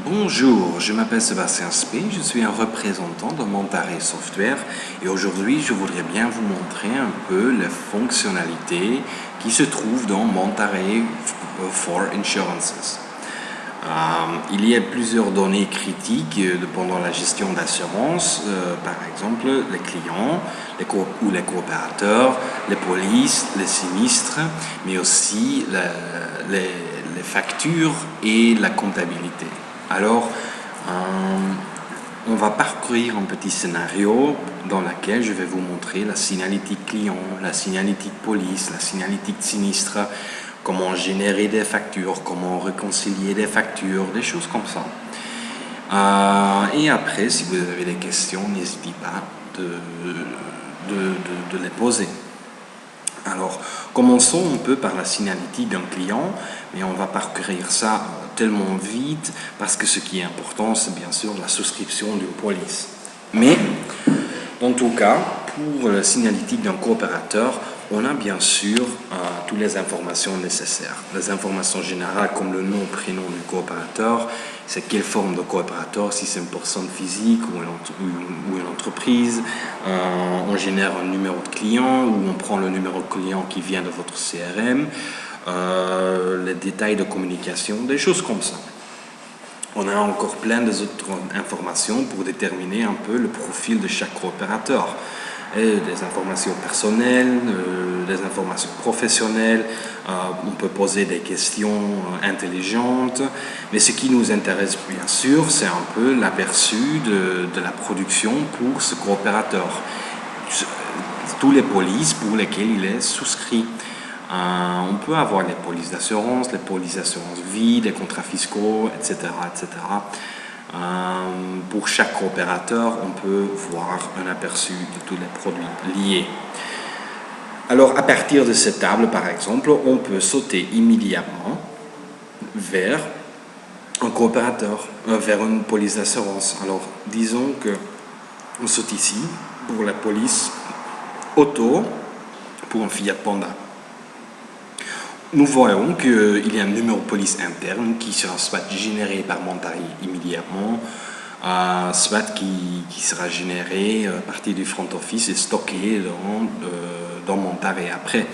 Bonjour, je m'appelle Sébastien Spé, je suis un représentant de Montaré Software et aujourd'hui je voudrais bien vous montrer un peu les fonctionnalités qui se trouvent dans Montaré for Insurances. Il y a plusieurs données critiques pendant la gestion d'assurance, par exemple les clients ou les coopérateurs, les polices, les sinistres, mais aussi les factures et la comptabilité. Alors, on va parcourir un petit scénario dans lequel je vais vous montrer la signalétique client, la signalétique police, la signalétique sinistre, comment générer des factures, comment réconcilier des factures, des choses comme ça. Et après, si vous avez des questions, n'hésitez pas de les poser. Alors, commençons un peu par la signalétique d'un client, mais on va parcourir ça tellement vite parce que ce qui est important, c'est bien sûr la souscription d'une police. Mais, dans tout cas, pour la signalétique d'un coopérateur, on a bien sûr toutes les informations nécessaires. Les informations générales comme le nom, prénom du coopérateur, c'est quelle forme de coopérateur, si c'est une personne physique ou une entreprise. On génère un numéro de client ou on prend le numéro de client qui vient de votre CRM. Les détails de communication, des choses comme ça. On a encore plein d'autres informations pour déterminer un peu le profil de chaque coopérateur. Des informations personnelles, des informations professionnelles, on peut poser des questions intelligentes, mais ce qui nous intéresse bien sûr, c'est un peu l'aperçu de la production pour ce coopérateur, tous les polices pour lesquelles il est souscrit. On peut avoir les polices d'assurance vie, les contrats fiscaux, etc. etc. Pour chaque coopérateur, on peut voir un aperçu de tous les produits liés. Alors, à partir de cette table, par exemple, on peut sauter immédiatement vers un coopérateur, vers une police d'assurance. Alors, disons qu'on saute ici pour la police auto, pour un Fiat Panda. Nous voyons qu'il y a un numéro de police interne qui sera soit généré par Montaré immédiatement, soit qui sera généré à partir du front office et stocké dans Montaré après.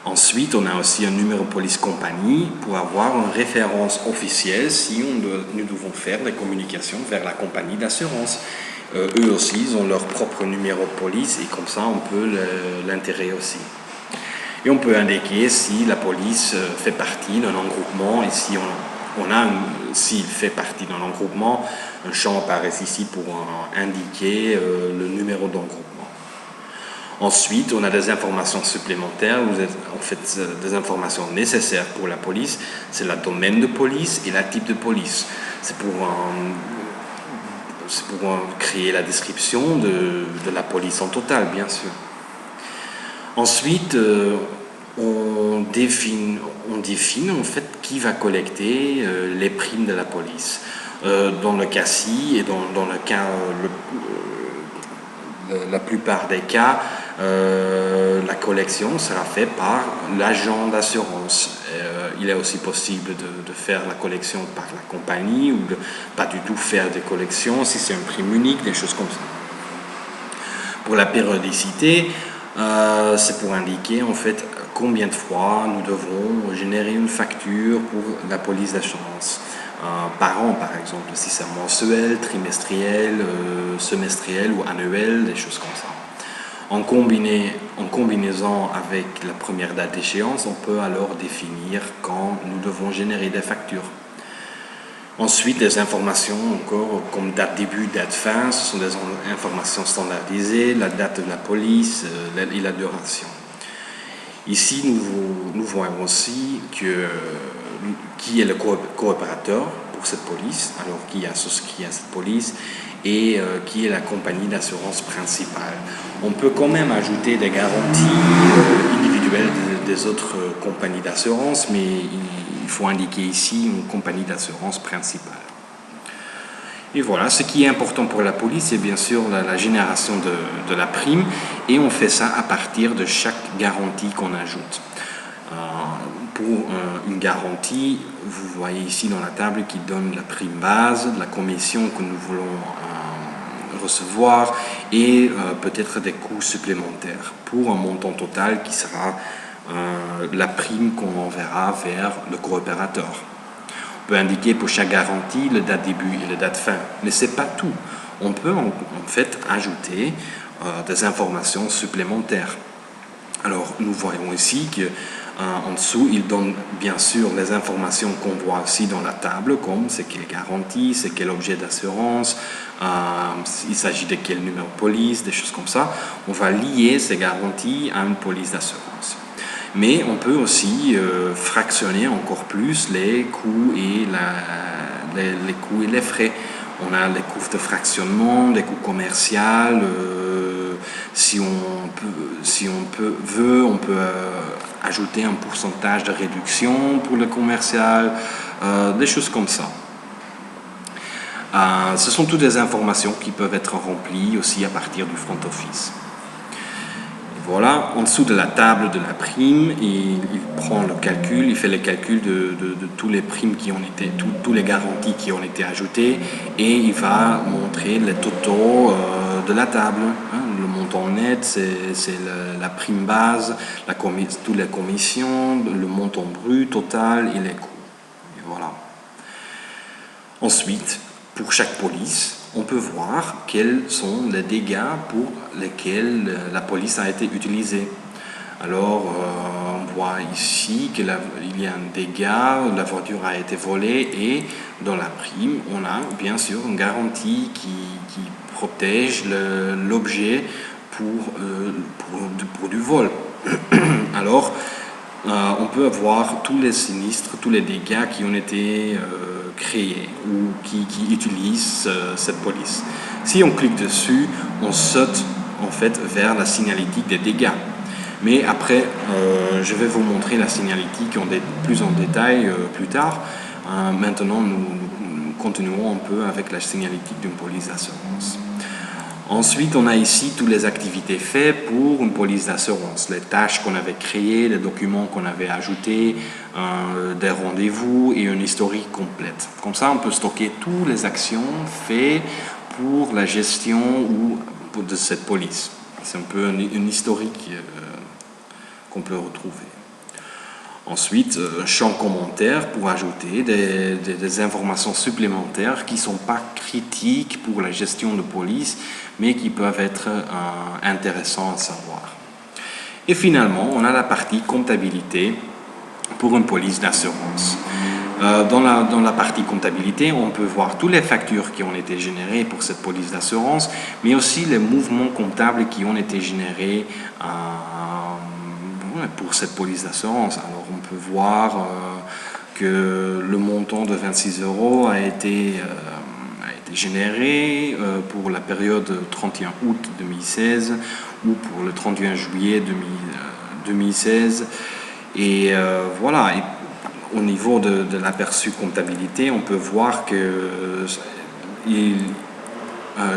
Ensuite, on a aussi un numéro de police compagnie pour avoir une référence officielle si nous devons faire des communications vers la compagnie d'assurance. Eux aussi, ils ont leur propre numéro de police et comme ça, on peut l'intégrer aussi. Et on peut indiquer si la police fait partie d'un regroupement et si s'il fait partie d'un regroupement, un champ apparaît ici pour indiquer le numéro d'un regroupement. Ensuite, on a des informations supplémentaires, en fait des informations nécessaires pour la police, c'est le domaine de police et le type de police. C'est pour créer la description de la police en total, bien sûr. Ensuite, on définit en fait qui va collecter les primes de la police. Dans le cas-ci et dans le cas, la plupart des cas, la collection sera faite par l'agent d'assurance. Il est aussi possible de faire la collection par la compagnie ou de pas du tout faire des collections si c'est une prime unique, des choses comme ça. Pour la périodicité, c'est pour indiquer en fait combien de fois nous devons générer une facture pour la police d'assurance. Par an par exemple, si c'est mensuel, trimestriel, semestriel ou annuel, des choses comme ça. En combinaison avec la première date d'échéance, on peut alors définir quand nous devons générer des factures. Ensuite, des informations encore comme date début, date fin, ce sont des informations standardisées, la date de la police et la duration. Ici, nous voyons aussi qui est le coopérateur pour cette police, alors qui a souscrit à cette police et qui est la compagnie d'assurance principale. On peut quand même ajouter des garanties individuelles des autres compagnies d'assurance, mais il faut indiquer ici une compagnie d'assurance principale. Et voilà, ce qui est important pour la police, c'est bien sûr la génération de la prime, et on fait ça à partir de chaque garantie qu'on ajoute. Pour une garantie, vous voyez ici dans la table qui donne la prime base, la commission que nous voulons recevoir et peut-être des coûts supplémentaires pour un montant total qui sera la prime qu'on enverra vers le coopérateur. On peut indiquer pour chaque garantie le date début et le date fin, mais ce n'est pas tout. On peut en fait ajouter des informations supplémentaires. Alors nous voyons ici qu'en dessous, il donne bien sûr les informations qu'on voit aussi dans la table, comme c'est quelle garantie, c'est quel objet d'assurance, il s'agit de quel numéro de police, des choses comme ça. On va lier ces garanties à une police d'assurance. Mais on peut aussi fractionner encore plus les coûts et les coûts et les frais. On a les coûts de fractionnement, les coûts commerciaux. Si on veut, on peut ajouter un pourcentage de réduction pour le commercial, des choses comme ça. Ce sont toutes des informations qui peuvent être remplies aussi à partir du front office. Voilà, en dessous de la table de la prime, il prend le calcul, il fait le calcul de tous les primes qui ont été, tous les garanties qui ont été ajoutées, et il va montrer les totaux de la table. Le montant net, c'est la prime base, toutes les commissions, le montant brut total et les coûts. Et voilà. Ensuite, pour chaque police, on peut voir quels sont les dégâts pour lesquels la police a été utilisée. Alors, on voit ici qu'il y a un dégât, la voiture a été volée et dans la prime, on a bien sûr une garantie qui protège l'objet pour du vol. Alors, on peut avoir tous les sinistres, tous les dégâts qui ont été créés ou qui utilisent cette police. Si on clique dessus, on saute en fait vers la signalétique des dégâts. Mais après, je vais vous montrer la signalétique plus en détail plus tard. Maintenant, nous continuons un peu avec la signalétique d'une police d'assurance. Ensuite, on a ici toutes les activités faites pour une police d'assurance, les tâches qu'on avait créées, les documents qu'on avait ajoutés, des rendez-vous et une historique complète. Comme ça, on peut stocker toutes les actions faites pour la gestion de cette police. C'est un peu une historique qu'on peut retrouver. Ensuite, un champ commentaire pour ajouter des informations supplémentaires qui ne sont pas critiques pour la gestion de police, mais qui peuvent être intéressantes à savoir. Et finalement, on a la partie comptabilité pour une police d'assurance. Dans la partie comptabilité, on peut voir toutes les factures qui ont été générées pour cette police d'assurance, mais aussi les mouvements comptables qui ont été générés pour cette police d'assurance. Alors on peut voir que le montant de 26 € a été généré pour la période 31 août 2016 ou pour le 31 juillet 2016. Et voilà, et au niveau de l'aperçu comptabilité, on peut voir qu'il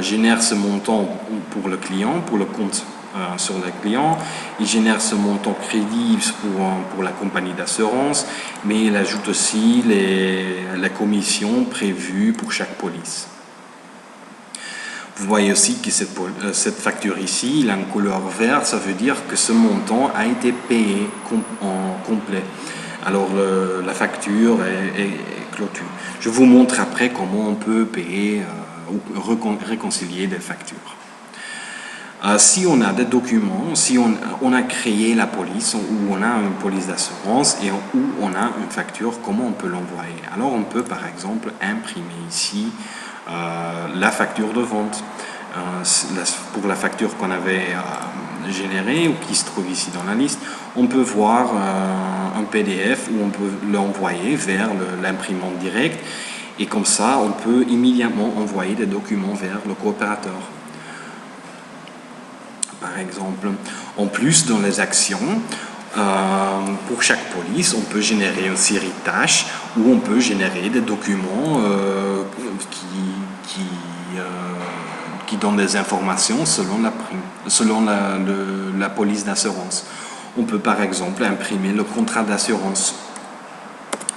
génère ce montant pour le client, pour le compte sur le client, il génère ce montant crédit pour la compagnie d'assurance, mais il ajoute aussi les commissions prévues pour chaque police. Vous voyez aussi que cette facture ici, il a une couleur verte, ça veut dire que ce montant a été payé en complet. Alors la facture est clôture. Je vous montre après comment on peut payer ou réconcilier des factures. Si on a des documents, si on a créé la police ou on a une police d'assurance et où on a une facture, comment on peut l'envoyer? Alors on peut par exemple imprimer ici la facture de vente. Pour la facture qu'on avait générée ou qui se trouve ici dans la liste, on peut voir un PDF où on peut l'envoyer vers l'imprimante directe et comme ça on peut immédiatement envoyer des documents vers le coopérateur. Par exemple, en plus dans les actions, pour chaque police, on peut générer une série de tâches où on peut générer des documents qui donnent des informations selon la police d'assurance. On peut par exemple imprimer le contrat d'assurance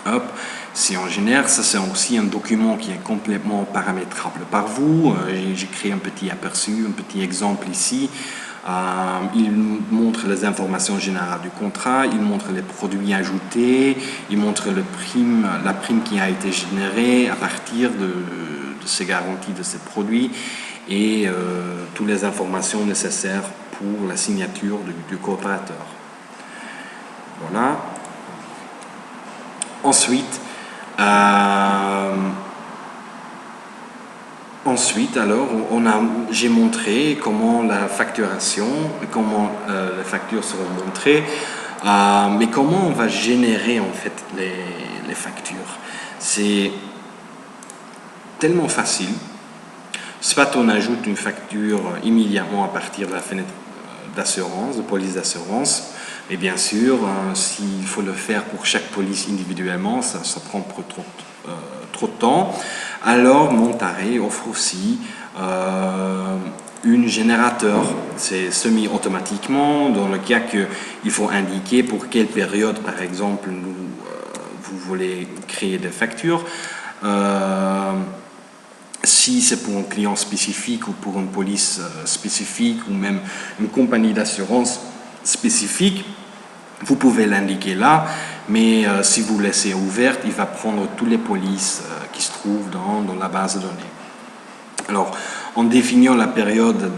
Hop, si on génère, ça c'est aussi un document qui est complètement paramétrable par vous. J'ai créé un petit aperçu, un petit exemple ici. Il montre les informations générales du contrat, il montre les produits ajoutés, il montre la prime qui a été générée à partir de ces garanties de ces produits et toutes les informations nécessaires pour la signature du coopérateur. Voilà. Ensuite, alors, j'ai montré comment la facturation, comment les factures seront montrées, mais comment on va générer en fait les factures. C'est tellement facile. Soit on ajoute une facture immédiatement à partir de la fenêtre d'assurance, de police d'assurance, et bien sûr, s'il faut le faire pour chaque police individuellement, ça prend trop de temps. Alors, Montaré offre aussi un générateur. C'est semi-automatiquement, dans le cas qu'il faut indiquer pour quelle période, par exemple, vous voulez créer des factures. Si c'est pour un client spécifique ou pour une police spécifique ou même une compagnie d'assurance spécifique, vous pouvez l'indiquer là, mais si vous laissez ouverte, il va prendre toutes les polices qui se trouvent dans la base de données. Alors, en définissant la période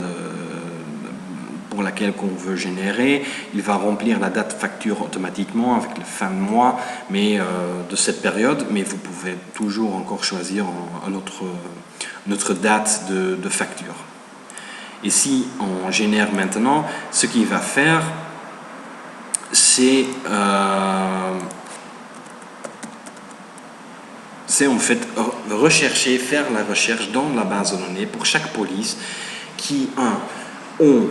pour laquelle on veut générer, il va remplir la date facture automatiquement avec la fin de mois de cette période, mais vous pouvez toujours encore choisir notre date de facture. Et si on génère maintenant, ce qu'il va faire, c'est en fait faire la recherche dans la base de données pour chaque police qui ou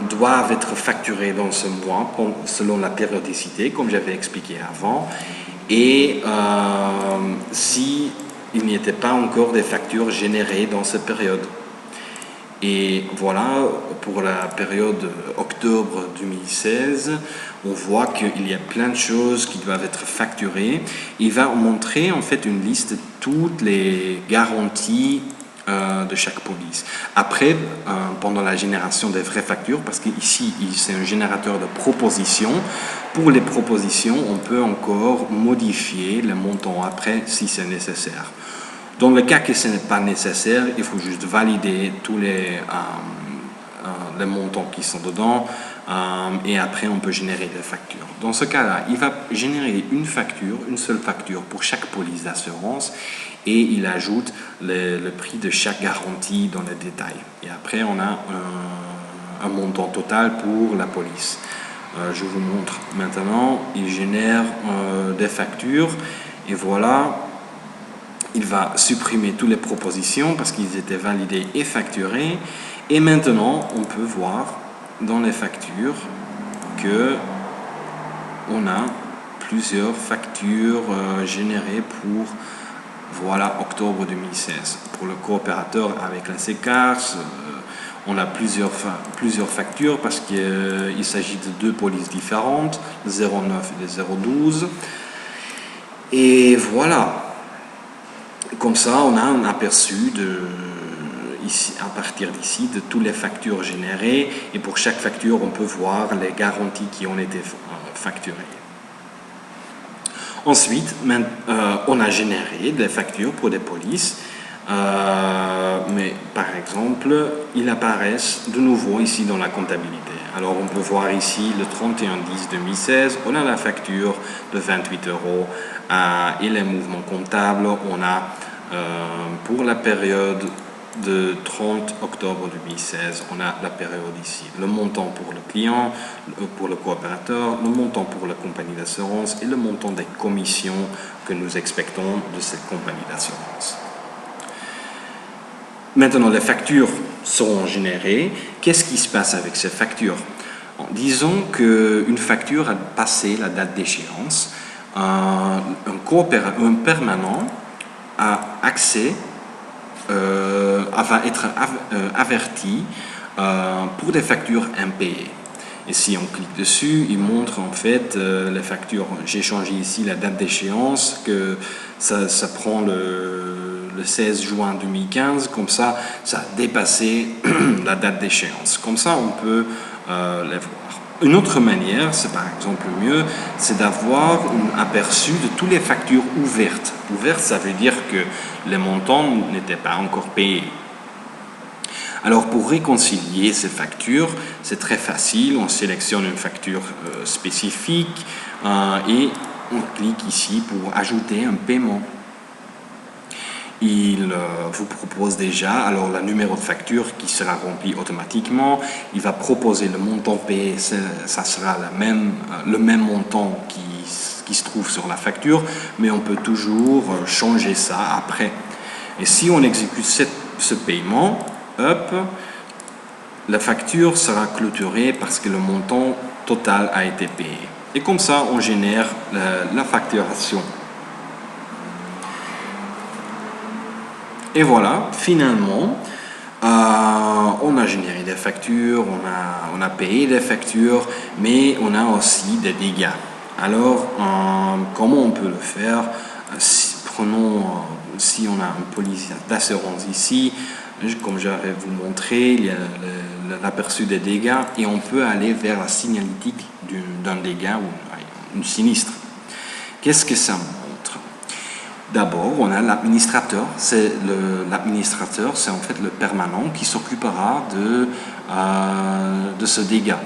doivent être facturés dans ce mois selon la périodicité, comme j'avais expliqué avant, et si il n'y était pas encore des factures générées dans cette période. Et voilà, pour la période octobre 2016, on voit qu'il y a plein de choses qui doivent être facturées. Il va montrer en fait une liste de toutes les garanties de chaque police. Après, pendant la génération des vraies factures, parce qu'ici, c'est un générateur de propositions, pour les propositions, on peut encore modifier le montant après si c'est nécessaire. Dans le cas que ce n'est pas nécessaire, il faut juste valider tous les montants qui sont dedans et après on peut générer des factures. Dans ce cas-là, il va générer une seule facture pour chaque police d'assurance et il ajoute le prix de chaque garantie dans les détails. Et après, on a un montant total pour la police. Je vous montre maintenant, il génère des factures et voilà. Il va supprimer toutes les propositions parce qu'ils étaient validés et facturés. Et maintenant, on peut voir dans les factures que on a plusieurs factures générées pour octobre 2016. Pour le coopérateur avec la CECARS, on a plusieurs factures parce qu'il s'agit de deux polices différentes, le 09 et le 012. Et voilà. Comme ça, on a un aperçu à partir d'ici de toutes les factures générées et pour chaque facture, on peut voir les garanties qui ont été facturées. Ensuite, on a généré des factures pour des polices, mais par exemple, ils apparaissent de nouveau ici dans la comptabilité. Alors, on peut voir ici le 31/10/2016, on a la facture de 28 € et les mouvements comptables, on a pour la période de 30 octobre 2016, on a la période ici, le montant pour le client, pour le coopérateur, le montant pour la compagnie d'assurance et le montant des commissions que nous expectons de cette compagnie d'assurance. Maintenant, les factures seront générées. Qu'est-ce qui se passe avec ces factures? Disons qu'une facture a passé la date d'échéance. Un permanent a accès, va être averti pour des factures impayées. Et si on clique dessus, il montre en fait les factures. J'ai changé ici la date d'échéance, que ça prend le 16 juin 2015, comme ça a dépassé la date d'échéance. Comme ça, on peut les voir. Une autre manière, c'est par exemple mieux, c'est d'avoir un aperçu de toutes les factures ouvertes. Ouvertes, ça veut dire que les montants n'étaient pas encore payés. Alors pour réconcilier ces factures, c'est très facile. On sélectionne une facture spécifique et on clique ici pour ajouter un paiement. Il vous propose déjà alors le numéro de facture qui sera rempli automatiquement. Il va proposer le montant payé, ça sera le même montant qui se trouve sur la facture, mais on peut toujours changer ça après. Et si on exécute ce paiement, hop, la facture sera clôturée parce que le montant total a été payé. Et comme ça, on génère la facturation. Et voilà, finalement, on a généré des factures, on a payé des factures, mais on a aussi des dégâts. Alors, comment on peut le faire? Si on a une police d'assurance ici, comme j'avais vous montré, il y a l'aperçu des dégâts et on peut aller vers la signalétique d'un dégât ou une sinistre. Qu'est-ce que ça montre? D'abord, on a l'administrateur. L'administrateur, c'est en fait le permanent qui s'occupera de ce dégât.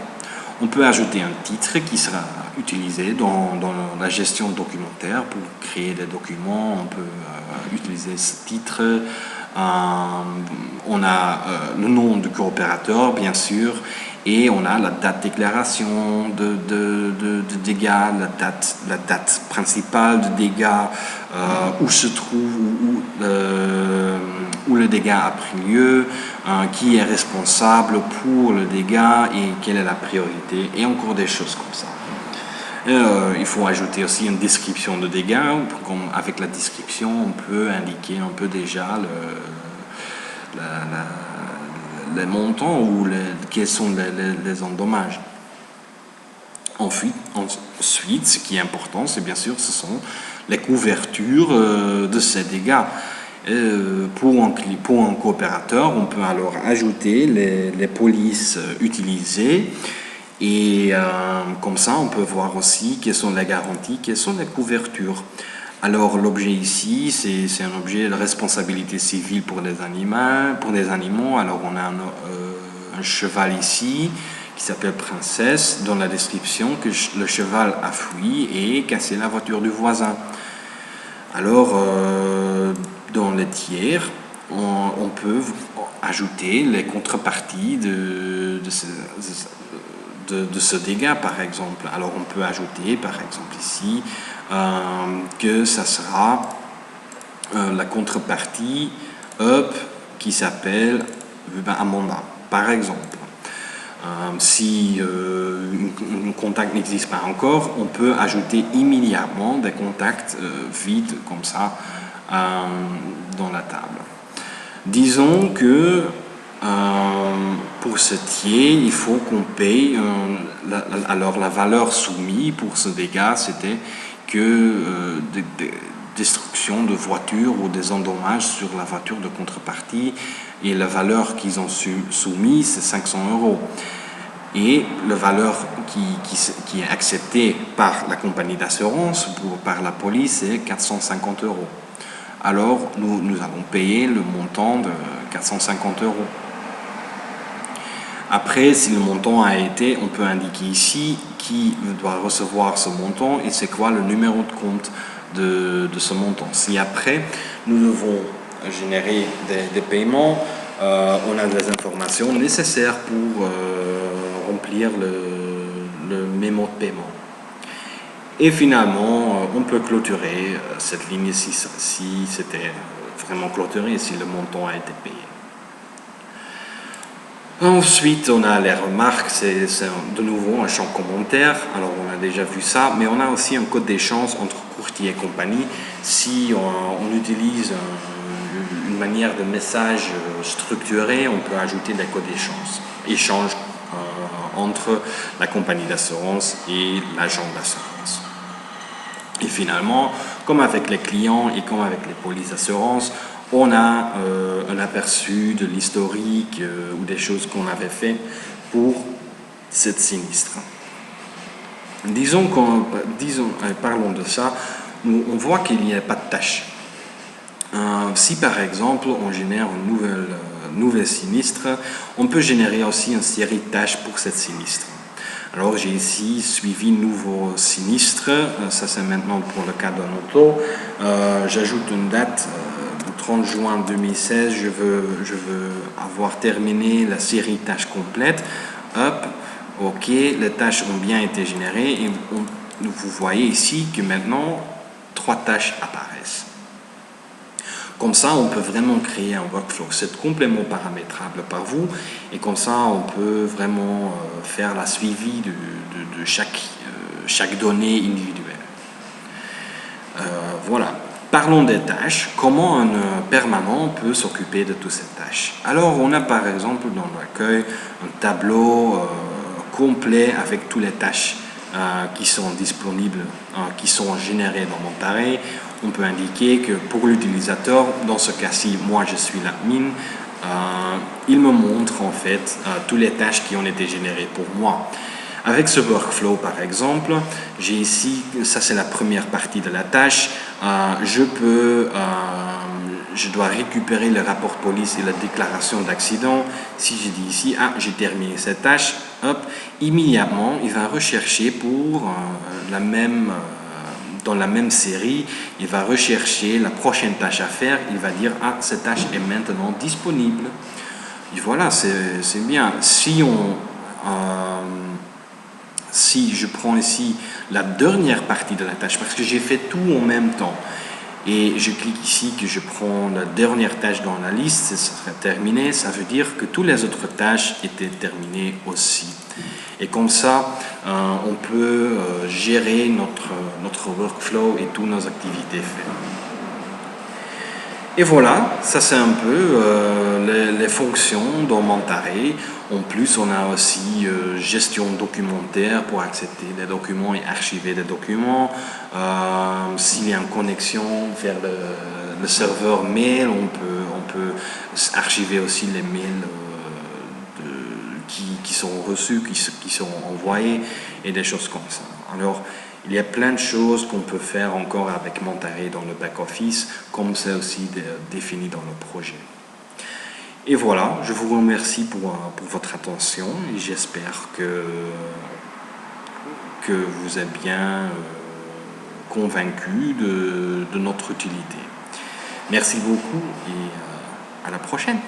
On peut ajouter un titre qui sera utilisé dans la gestion documentaire pour créer des documents. On peut utiliser ce titre. On a le nom du coopérateur, bien sûr, et on a la date de déclaration de dégâts, la date principale de dégâts, où se trouve, où le dégât a pris lieu, qui est responsable pour le dégât et quelle est la priorité, et encore des choses comme ça. Il faut ajouter aussi une description de dégâts. Avec la description, on peut indiquer un peu déjà les montants ou quels sont les endommages. Ensuite, ce qui est important, c'est bien sûr, ce sont les couvertures de ces dégâts. Pour un coopérateur, on peut alors ajouter les polices utilisées. Et comme ça, on peut voir aussi quelles sont les garanties, quelles sont les couvertures. Alors l'objet ici, c'est un objet de responsabilité civile pour les animaux. Alors on a un cheval ici qui s'appelle Princesse, dans la description que le cheval a fui et cassé la voiture du voisin. Alors dans les tiers, on peut ajouter les contreparties de ce dégât, par exemple. Alors on peut ajouter, par exemple ici, que ça sera la contrepartie qui s'appelle Amanda, par exemple. Si un contact n'existe pas encore, on peut ajouter immédiatement des contacts vides comme ça dans la table. Disons que pour ce tiers, il faut qu'on paye. Alors la valeur soumise pour ce dégât, c'était que des destructions de voitures ou des endommages sur la voiture de contrepartie, et la valeur qu'ils ont soumise, c'est 500 €. Et la valeur qui est acceptée par la compagnie d'assurance, par la police, c'est 450 €. Alors nous allons payer le montant de 450 €. Après, si le montant a été, on peut indiquer ici qui doit recevoir ce montant et c'est quoi le numéro de compte de ce montant. Si après, nous devons générer des paiements, on a des informations nécessaires pour remplir le mémo de paiement. Et finalement, on peut clôturer cette ligne si c'était vraiment clôturé, si le montant a été payé. Ensuite, on a les remarques, c'est de nouveau un champ commentaire. Alors, on a déjà vu ça, mais on a aussi un code d'échange entre courtier et compagnie. Si on utilise une manière de message structurée, on peut ajouter des codes d'échange entre la compagnie d'assurance et l'agent d'assurance. Et finalement, comme avec les clients et comme avec les polices d'assurance, on a un aperçu de l'historique ou des choses qu'on avait fait pour cette sinistre. Parlons de ça, on voit qu'il n'y a pas de tâche. Si par exemple on génère une nouvelle sinistre, on peut générer aussi une série de tâches pour cette sinistre. Alors j'ai ici suivi nouveau sinistre, ça c'est maintenant pour le cas d'un auto. J'ajoute une date, le 30 juin 2016, je veux avoir terminé la série de tâches complète. Hop, ok, les tâches ont bien été générées et vous voyez ici que maintenant 3 tâches apparaissent. Comme ça, on peut vraiment créer un workflow. C'est complètement paramétrable par vous et comme ça, on peut vraiment faire la suivi de chaque donnée individuelle. Voilà. Parlons des tâches. Comment un permanent peut s'occuper de toutes ces tâches? Alors, on a par exemple dans l'accueil un tableau complet avec toutes les tâches qui sont disponibles, qui sont générées dans Monterey. On peut indiquer que pour l'utilisateur, dans ce cas-ci, moi je suis l'admin, il me montre en fait toutes les tâches qui ont été générées pour moi. Avec ce workflow par exemple, j'ai ici, ça c'est la première partie de la tâche, je dois récupérer le rapport de police et la déclaration d'accident. Si je dis ici, j'ai terminé cette tâche, hop, immédiatement il va rechercher pour dans la même série, il va rechercher la prochaine tâche à faire, il va dire cette tâche est maintenant disponible. Et voilà, c'est bien. Si je prends ici la dernière partie de la tâche, parce que j'ai fait tout en même temps, et je clique ici que je prends la dernière tâche dans la liste, ça sera terminé, ça veut dire que toutes les autres tâches étaient terminées aussi. Et comme ça, on peut gérer notre workflow et toutes nos activités faites. Et voilà, ça c'est un peu les fonctions dans Monterey. En plus, on a aussi gestion documentaire pour accepter des documents et archiver des documents. S'il y a une connexion vers le serveur mail, on peut archiver aussi les mails qui sont reçus, qui sont envoyés et des choses comme ça. Alors, il y a plein de choses qu'on peut faire encore avec Monterey dans le back-office, comme c'est aussi défini dans le projet. Et voilà, je vous remercie pour votre attention et j'espère que vous êtes bien convaincus de notre utilité. Merci beaucoup et à la prochaine.